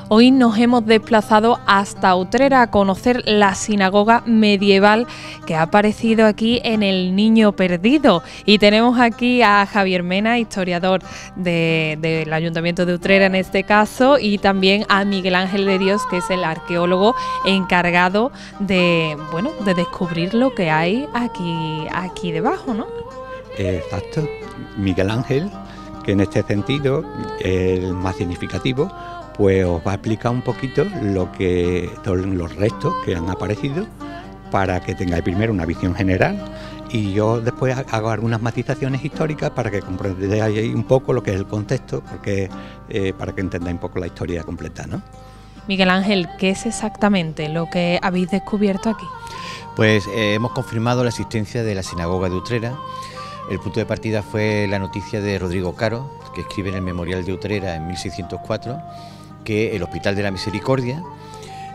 Hoy nos hemos desplazado hasta Utrera a conocer la sinagoga medieval que ha aparecido aquí en El Niño Perdido. Y tenemos aquí a Javier Mena, historiador del Ayuntamiento de Utrera en este caso, y también a Miguel Ángel de Dios, que es el arqueólogo encargado de descubrir lo que hay aquí debajo, ¿no? Exacto. Miguel Ángel, que en este sentido el más significativo, pues os va a explicar un poquito los restos que han aparecido para que tengáis primero una visión general y yo después hago algunas matizaciones históricas para que comprendáis un poco lo que es el contexto, porque para que entendáis un poco la historia completa, ¿no? Miguel Ángel, ¿qué es exactamente lo que habéis descubierto aquí? Pues hemos confirmado la existencia de la sinagoga de Utrera. El punto de partida fue la noticia de Rodrigo Caro, que escribe en el Memorial de Utrera en 1604, que el Hospital de la Misericordia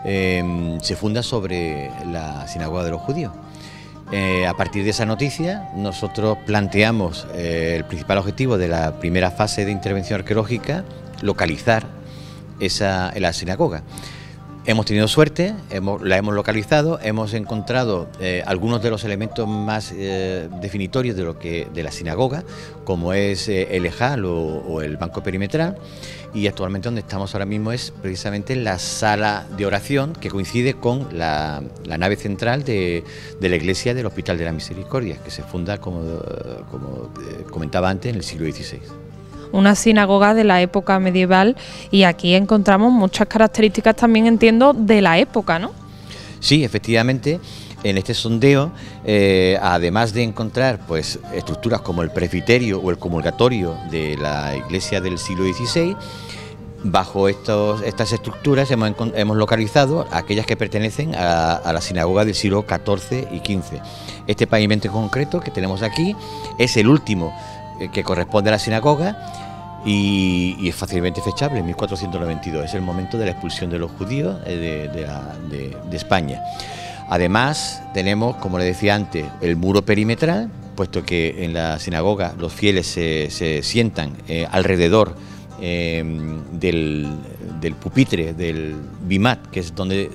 se funda sobre la sinagoga de los judíos. A partir de esa noticia, nosotros planteamos el principal objetivo de la primera fase de intervención arqueológica, localizar la sinagoga. Hemos tenido suerte, la hemos localizado, hemos encontrado algunos de los elementos más definitorios de la sinagoga, como es el ejal o el banco perimetral, y actualmente donde estamos ahora mismo es precisamente la sala de oración, que coincide con la nave central de la iglesia del Hospital de la Misericordia, que se funda, como comentaba antes, en el siglo XVI. Una sinagoga de la época medieval, y aquí encontramos muchas características también, entiendo, de la época, ¿no? Sí, efectivamente, en este sondeo, además de encontrar pues estructuras como el presbiterio o el comulgatorio de la iglesia del siglo XVI, bajo estas estructuras hemos localizado aquellas que pertenecen a la sinagoga del siglo XIV y XV. Este pavimento en concreto que tenemos aquí es el último que corresponde a la sinagoga y es fácilmente fechable, en 1492, es el momento de la expulsión de los judíos de España. Además tenemos, como le decía antes, el muro perimetral, puesto que en la sinagoga los fieles se sientan alrededor del pupitre, del bimat, que es donde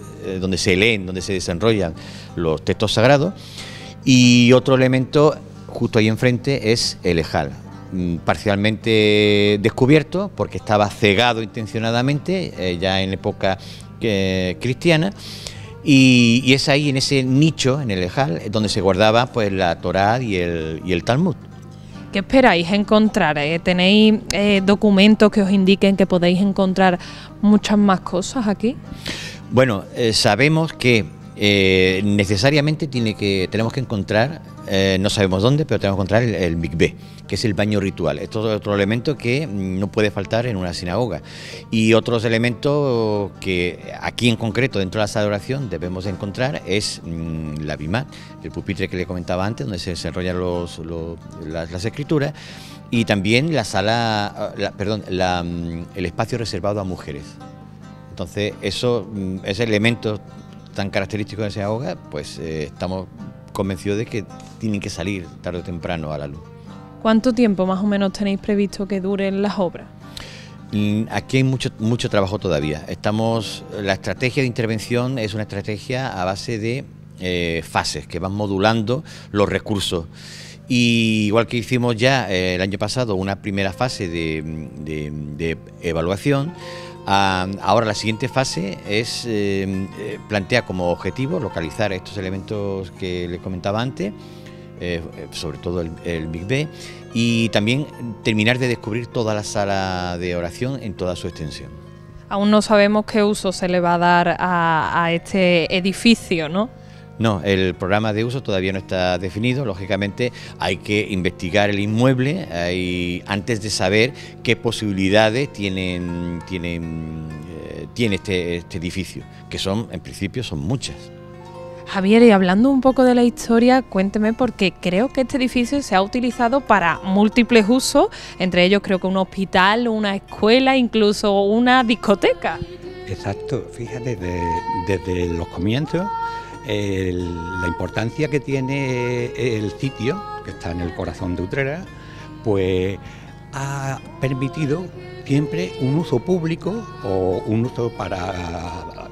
se leen, donde se desenrollan los textos sagrados, y otro elemento justo ahí enfrente es el ejal, parcialmente descubierto porque estaba cegado intencionadamente ya en época cristiana, y es ahí, en ese nicho, en el ejal, donde se guardaba pues la Torá y el Talmud. ¿Qué esperáis encontrar? ¿Tenéis documentos que os indiquen que podéis encontrar muchas más cosas aquí? Bueno, sabemos que necesariamente tenemos que encontrar, no sabemos dónde, pero tenemos que encontrar el mikvé, que es el baño ritual. Esto es otro elemento que no puede faltar en una sinagoga. Y otros elementos que aquí en concreto, dentro de la sala de oración, debemos encontrar es la bimat, el pupitre que le comentaba antes, donde se desarrollan las escrituras, y también el espacio reservado a mujeres. Entonces, ese elemento tan característico de la sinagoga, pues estamos convencidos de que tienen que salir tarde o temprano a la luz. ¿Cuánto tiempo más o menos tenéis previsto que duren las obras? Aquí hay mucho trabajo todavía. La estrategia de intervención es una estrategia a base de fases que van modulando los recursos. Y igual que hicimos ya el año pasado una primera fase de evaluación, ahora la siguiente fase plantea como objetivo localizar estos elementos que les comentaba antes, sobre todo el mikvé, y también terminar de descubrir toda la sala de oración en toda su extensión. Aún no sabemos qué uso se le va a dar a este edificio, ¿no? No, el programa de uso todavía no está definido. Lógicamente hay que investigar el inmueble antes de saber qué posibilidades tiene este edificio, que en principio son muchas. Javier, y hablando un poco de la historia, cuénteme, porque creo que este edificio se ha utilizado para múltiples usos, entre ellos creo que un hospital, una escuela, incluso una discoteca. Exacto, fíjate, desde los comienzos, la importancia que tiene el sitio, que está en el corazón de Utrera, pues ha permitido siempre un uso público o un uso para,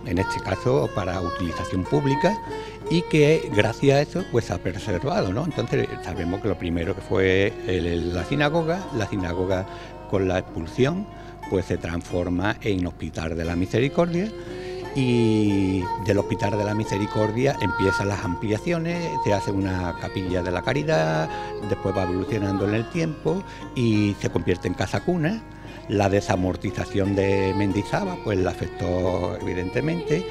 en este caso, para utilización pública, y que gracias a eso pues se ha preservado, ¿no? Entonces sabemos que lo primero que fue la sinagoga con la expulsión pues se transforma en Hospital de la Misericordia, y del Hospital de la Misericordia empiezan las ampliaciones, se hace una capilla de la Caridad, después va evolucionando en el tiempo y se convierte en casa cuna. La desamortización de Mendizábal pues la afectó evidentemente,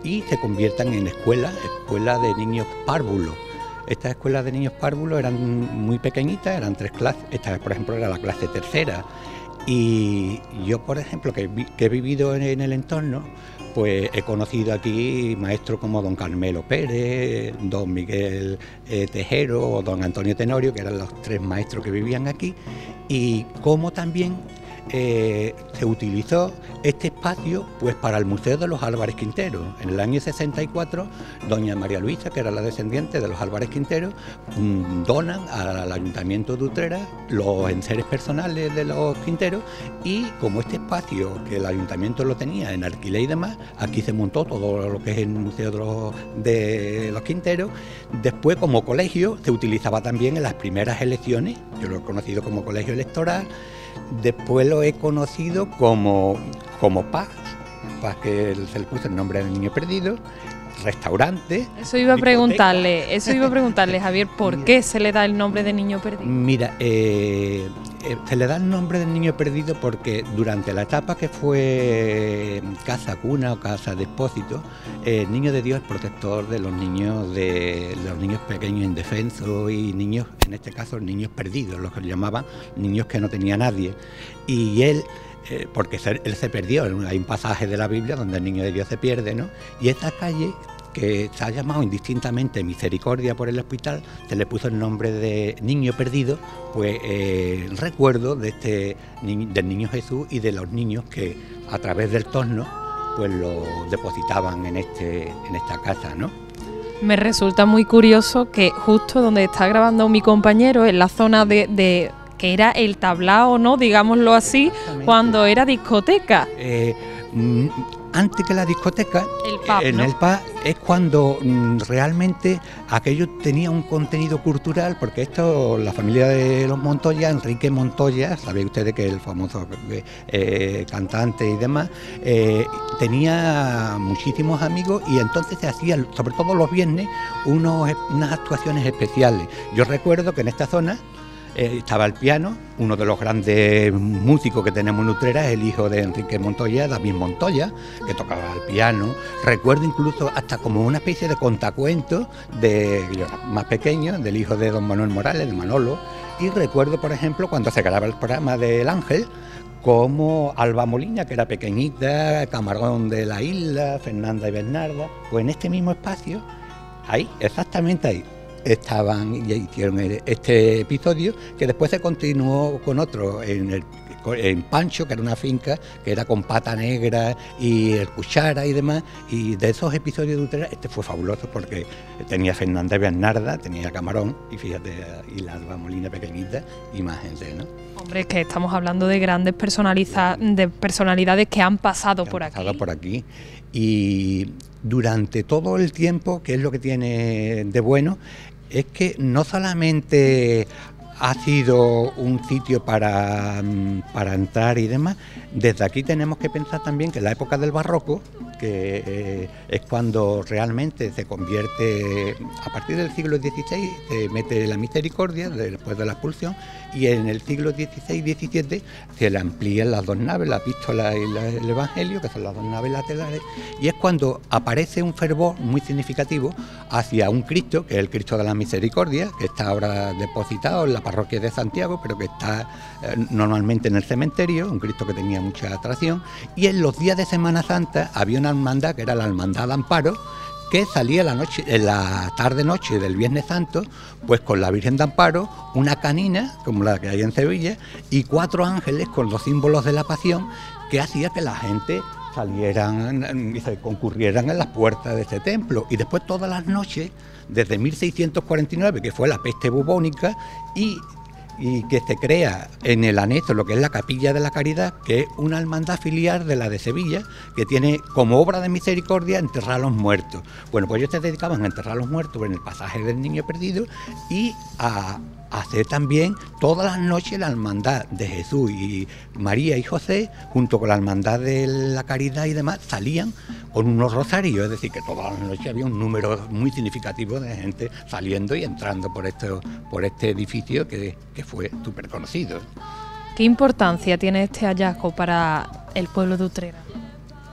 y se convierten en escuela de niños párvulos. Estas escuelas de niños párvulos eran muy pequeñitas, eran 3 clases, esta por ejemplo era la clase tercera, y yo por ejemplo que he vivido en el entorno, pues he conocido aquí maestros como don Carmelo Pérez, don Miguel Tejero o don Antonio Tenorio, que eran los 3 maestros que vivían aquí, y cómo también se utilizó este espacio pues para el Museo de los Álvarez Quintero. En el año 64, doña María Luisa, que era la descendiente de los Álvarez Quintero, donan al Ayuntamiento de Utrera los enseres personales de los Quinteros, y como este espacio que el Ayuntamiento lo tenía en alquiler y demás, aquí se montó todo lo que es el Museo de los Quinteros. Después, como colegio, se utilizaba también en las primeras elecciones. Yo lo he conocido como colegio electoral. Después lo he conocido como PAS, que se le puso el nombre del niño perdido, restaurante. Eso iba a preguntarle, Javier, ¿por qué se le da el nombre de niño perdido? Mira, se le da el nombre del niño perdido porque durante la etapa que fue casa cuna o casa de expósito, el niño de Dios es protector de los niños pequeños indefensos y niños, en este caso niños perdidos, los que llamaban niños que no tenía nadie. Y él, porque él se perdió, hay un pasaje de la Biblia donde el niño de Dios se pierde, ¿no? Y esta calle, que se ha llamado indistintamente Misericordia por el hospital, se le puso el nombre de Niño Perdido, pues en recuerdo de del Niño Jesús y de los niños que a través del torno pues lo depositaban en esta casa, ¿no? Me resulta muy curioso que justo donde está grabando mi compañero, en la zona de que era el tablao, ¿no? Digámoslo así, cuando era discoteca. Antes que la discoteca, el pub, en ¿no? el pub es cuando realmente aquello tenía un contenido cultural, porque la familia de los Montoya, Enrique Montoya, sabéis ustedes que el famoso cantante y demás, tenía muchísimos amigos, y entonces se hacían, sobre todo los viernes, unas actuaciones especiales. Yo recuerdo que en esta zona estaba el piano, uno de los grandes músicos que tenemos en Utrera es el hijo de Enrique Montoya, David Montoya, que tocaba el piano. Recuerdo incluso hasta como una especie de contacuentos más pequeño, del hijo de don Manuel Morales, de Manolo. Y recuerdo, por ejemplo, cuando se grababa el programa del Ángel, como Alba Molina, que era pequeñita, Camarón de la Isla, Fernanda y Bernarda, pues en este mismo espacio, ahí, exactamente ahí, estaban y hicieron este episodio, que después se continuó con otro en Pancho, que era una finca que era con Pata Negra y el Cuchara y demás, y de esos episodios de Utrera este fue fabuloso porque tenía Fernanda y Bernarda, tenía Camarón y fíjate, y la Alba Molina pequeñita y más gente, ¿no? Hombre, es que estamos hablando de grandes personalidades que han pasado por aquí. Y durante todo el tiempo, que es lo que tiene de bueno, es que no solamente ha sido un sitio para entrar y demás. Desde aquí tenemos que pensar también que en la época del barroco, que es cuando realmente se convierte, a partir del siglo XVI, se mete la misericordia después de la expulsión, y en el siglo XVI-XVII se le amplían las dos naves, la epístola y el evangelio, que son las dos naves laterales, y es cuando aparece un fervor muy significativo hacia un Cristo, que es el Cristo de la Misericordia, que está ahora depositado en la parroquia de Santiago, pero que está normalmente en el cementerio, un Cristo que tenía mucha atracción. Y en los días de Semana Santa había una hermandad que era la Hermandad de Amparo, que salía en la tarde-noche del Viernes Santo, pues con la Virgen de Amparo, una canina, como la que hay en Sevilla, y 4 ángeles con los símbolos de la Pasión, que hacía que la gente salieran y se concurrieran en las puertas de este templo. Y después todas las noches, desde 1649, que fue la peste bubónica, y y que se crea en el anexo lo que es la Capilla de la Caridad, que es una hermandad filial de la de Sevilla, que tiene como obra de misericordia enterrar a los muertos. Bueno, pues ellos se dedicaban a enterrar a los muertos en el pasaje del Niño Perdido y a hacer también todas las noches la hermandad de Jesús y María y José, junto con la hermandad de la Caridad y demás, salían con unos rosarios, es decir, que todas las noches había un número muy significativo de gente saliendo y entrando por este edificio que fue súper conocido. ¿Qué importancia tiene este hallazgo para el pueblo de Utrera?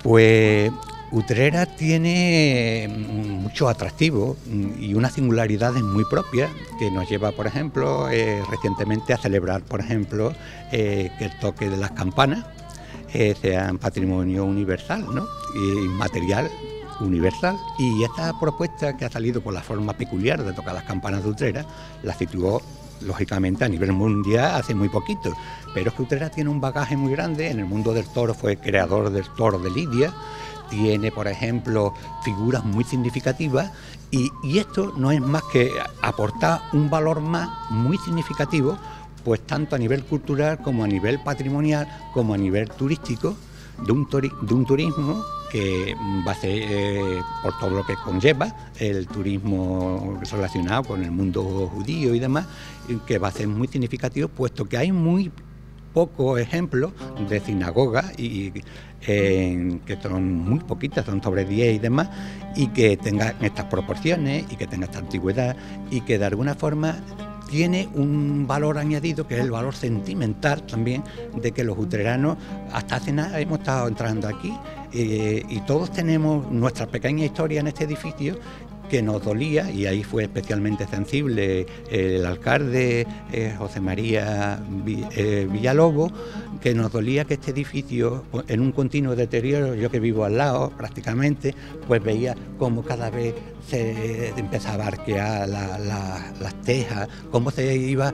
Pues Utrera tiene muchos atractivos y unas singularidades muy propias que nos lleva, por ejemplo, recientemente a celebrar, por ejemplo, que el toque de las campanas sea patrimonio universal, ¿no? Y material universal. Y esta propuesta, que ha salido por la forma peculiar de tocar las campanas de Utrera, la situó lógicamente a nivel mundial hace muy poquito, pero es que Utrera tiene un bagaje muy grande. En el mundo del toro fue creador del toro de Lidia, tiene, por ejemplo, figuras muy significativas y esto no es más que aportar un valor más muy significativo, pues tanto a nivel cultural como a nivel patrimonial como a nivel turístico, de un turismo que va a ser, por todo lo que conlleva, el turismo relacionado con el mundo judío y demás, que va a ser muy significativo, puesto que hay muy pocos ejemplos de sinagogas y que son muy poquitas, son sobre 10 y demás, y que tengan estas proporciones y que tenga esta antigüedad y que de alguna forma tiene un valor añadido, que es el valor sentimental también, de que los utreranos hasta hace nada hemos estado entrando aquí y todos tenemos nuestra pequeña historia en este edificio, que nos dolía, y ahí fue especialmente sensible el alcalde José María Villalobos, que nos dolía que este edificio, en un continuo deterioro, yo que vivo al lado prácticamente, pues veía cómo cada vez se empezaba a arquear las tejas, cómo se iba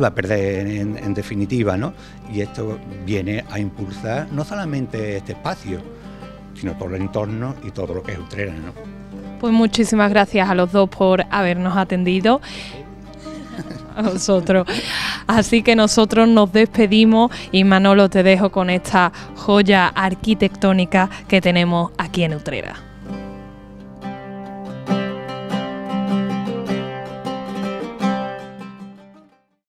a perder en definitiva, ¿no? Y esto viene a impulsar no solamente este espacio, sino todo el entorno y todo lo que es Utrera, ¿no? Pues muchísimas gracias a los dos por habernos atendido. A vosotros. Así que nosotros nos despedimos y Manolo, te dejo con esta joya arquitectónica que tenemos aquí en Utrera.